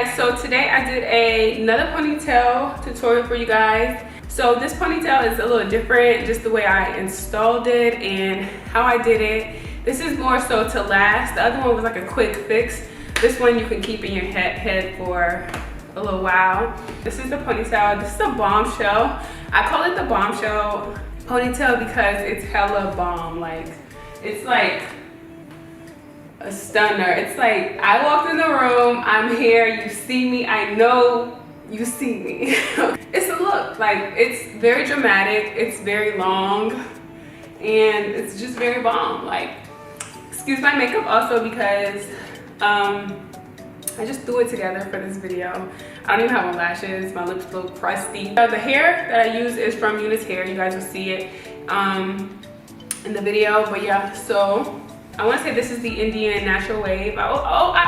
guys, so today I did another ponytail tutorial for you guys. So this ponytail is a little different, just the way I installed it and how I did it. This is more so to last. The other one was like a quick fix. This one you can keep in your head for a little while. This is the ponytail. This is a bombshell. I call it the bombshell ponytail because it's hella bomb. Like, it's like a stunner. It's like I walked in the room, I'm here, you see me, I know you see me. It's a look, like it's very dramatic, it's very long, and it's just very bomb. Like, excuse my makeup also because I just threw it together for this video. I don't even have on lashes, my lips look crusty. The hair that I use is from Eunice Hair. You guys will see it in the video, but yeah, so I want to say this is the Indian Natural Wave. I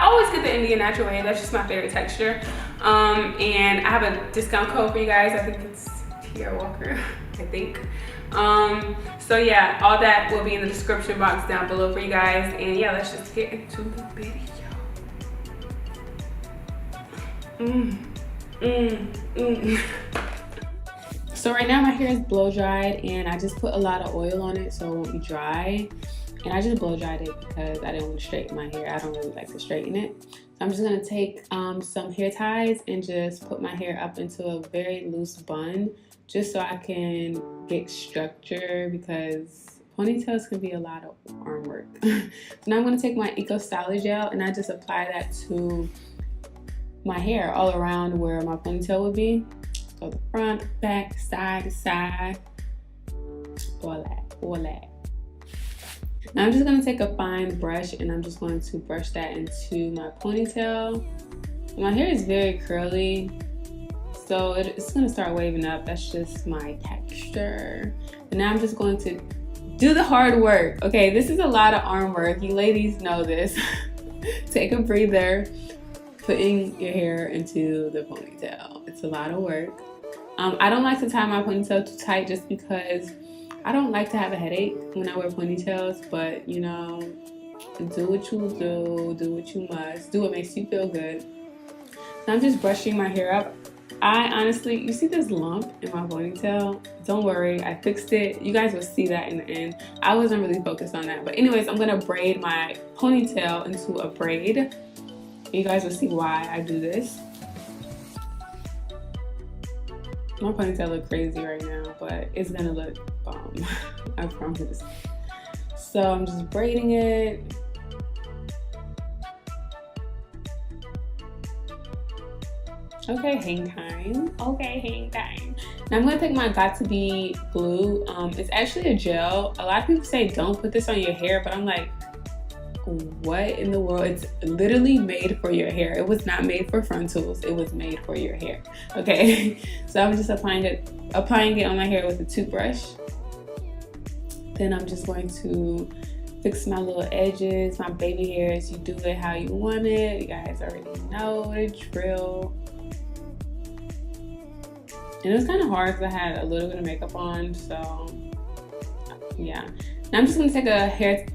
always get the Indian Natural Wave. That's just my favorite texture. And I have a discount code for you guys. I think it's teairawalker, I think. So yeah, all that will be in the description box down below for you guys. And yeah, let's just get into the video. So right now my hair is blow dried and I just put a lot of oil on it so it won't be dry. And I just blow dried it because I didn't want to straighten my hair. I don't really like to straighten it. So I'm just gonna take some hair ties and just put my hair up into a very loose bun just so I can get structure because ponytails can be a lot of arm work. So now I'm gonna take my Eco Styler gel and I just apply that to my hair all around where my ponytail would be. So the front, back, side to side, all that. Now I'm just going to take a fine brush and I'm just going to brush that into my ponytail. My hair is very curly, so it's going to start waving up. That's just my texture. And now I'm just going to do the hard work. Okay, this is a lot of arm work. You ladies know this. Take a breather, putting your hair into the ponytail. It's a lot of work. I don't like to tie my ponytail too tight just because I don't like to have a headache when I wear ponytails, but you know, do what you do what you must, do what makes you feel good. Now I'm just brushing my hair up. I honestly, you see this lump in my ponytail? Don't worry, I fixed it. You guys will see that in the end. I wasn't really focused on that. But anyways, I'm gonna braid my ponytail into a braid. You guys will see why I do this. My ponytail look crazy right now, but it's gonna look bomb. I promise. So I'm just braiding it. Okay, hang time. Okay, hang time. Now I'm gonna take my Got To Be glue. It's actually a gel. A lot of people say don't put this on your hair, but I'm like, what in the world? It's literally made for your hair. It was not made for frontals. It was made for your hair. Okay, so I'm just applying it on my hair with a toothbrush. Then I'm just going to fix my little edges, my baby hairs. You do it how you want it. You guys already know the drill. And it was kind of hard because I had a little bit of makeup on, so yeah. Now I'm just going to take a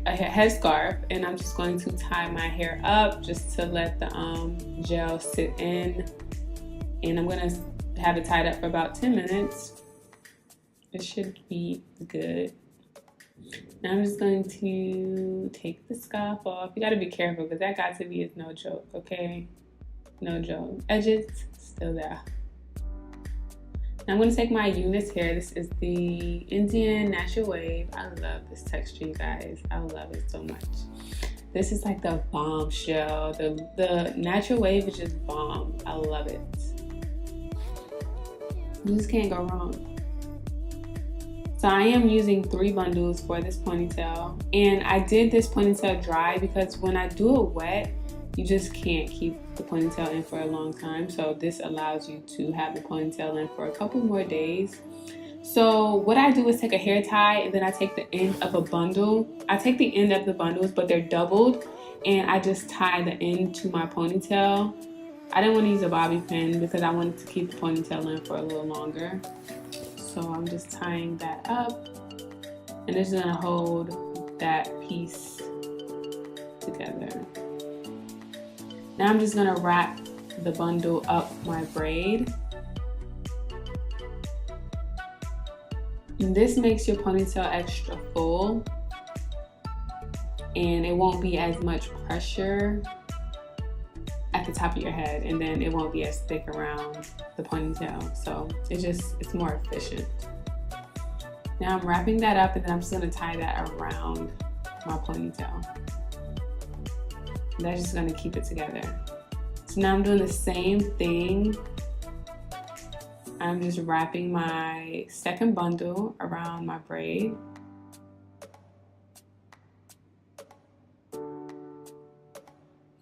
headscarf and I'm just going to tie my hair up just to let the gel sit in. And I'm going to have it tied up for about 10 minutes. It should be good. Now I'm just going to take the scarf off. You got to be careful because that Got To Be is no joke, okay? No joke. Edges still there. Now I'm going to take my Eunice Hair. This is the Indian Natural Wave. I love this texture, you guys. I love it so much. This is like the bombshell. The Natural Wave is just bomb. I love it. You just can't go wrong. So I am using 3 bundles for this ponytail. And I did this ponytail dry because when I do it wet, you just can't keep the ponytail in for a long time. So this allows you to have the ponytail in for a couple more days. So what I do is take a hair tie and then I take the end of a bundle. I take the end of the bundles, but they're doubled, and I just tie the end to my ponytail. I didn't want to use a bobby pin because I wanted to keep the ponytail in for a little longer. So I'm just tying that up, and it's gonna hold that piece together. Now I'm just gonna wrap the bundle up my braid. And this makes your ponytail extra full, and it won't be as much pressure at the top of your head, and then it won't be as thick around the ponytail. So it's more efficient. Now I'm wrapping that up, and then I'm just gonna tie that around my ponytail. That's just gonna keep it together. So now I'm doing the same thing. I'm just wrapping my second bundle around my braid.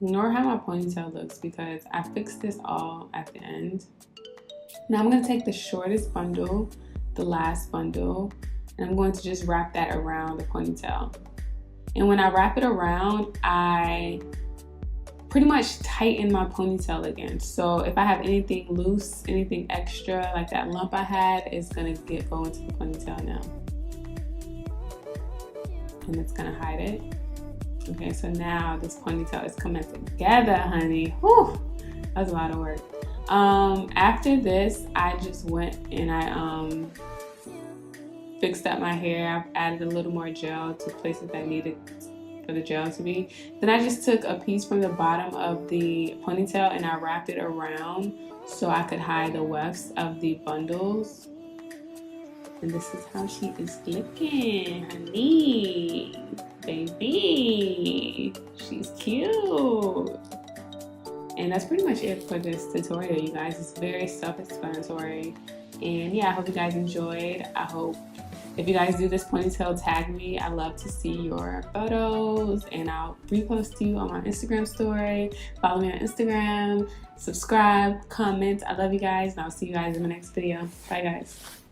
Ignore how my ponytail looks because I fixed this all at the end. Now I'm gonna take the shortest bundle, the last bundle, and I'm going to just wrap that around the ponytail. And when I wrap it around, I pretty much tighten my ponytail again. So if I have anything loose, anything extra, like that lump I had, is gonna go into the ponytail now. And it's gonna hide it. Okay, so now this ponytail is coming together, honey. Whew, that was a lot of work. After this, I just went and I fixed up my hair. I added a little more gel to places that needed for the gel to be. Then I just took a piece from the bottom of the ponytail and I wrapped it around so I could hide the wefts of the bundles. And this is how she is looking, honey. Baby, she's cute. And that's pretty much it for this tutorial, you guys. It's very self-explanatory. And yeah, I hope you guys enjoyed. I hope if you guys do this ponytail, tag me. I love to see your photos, and I'll repost you on my Instagram story. Follow me on Instagram, subscribe, comment. I love you guys, and I'll see you guys in the next video. Bye, guys.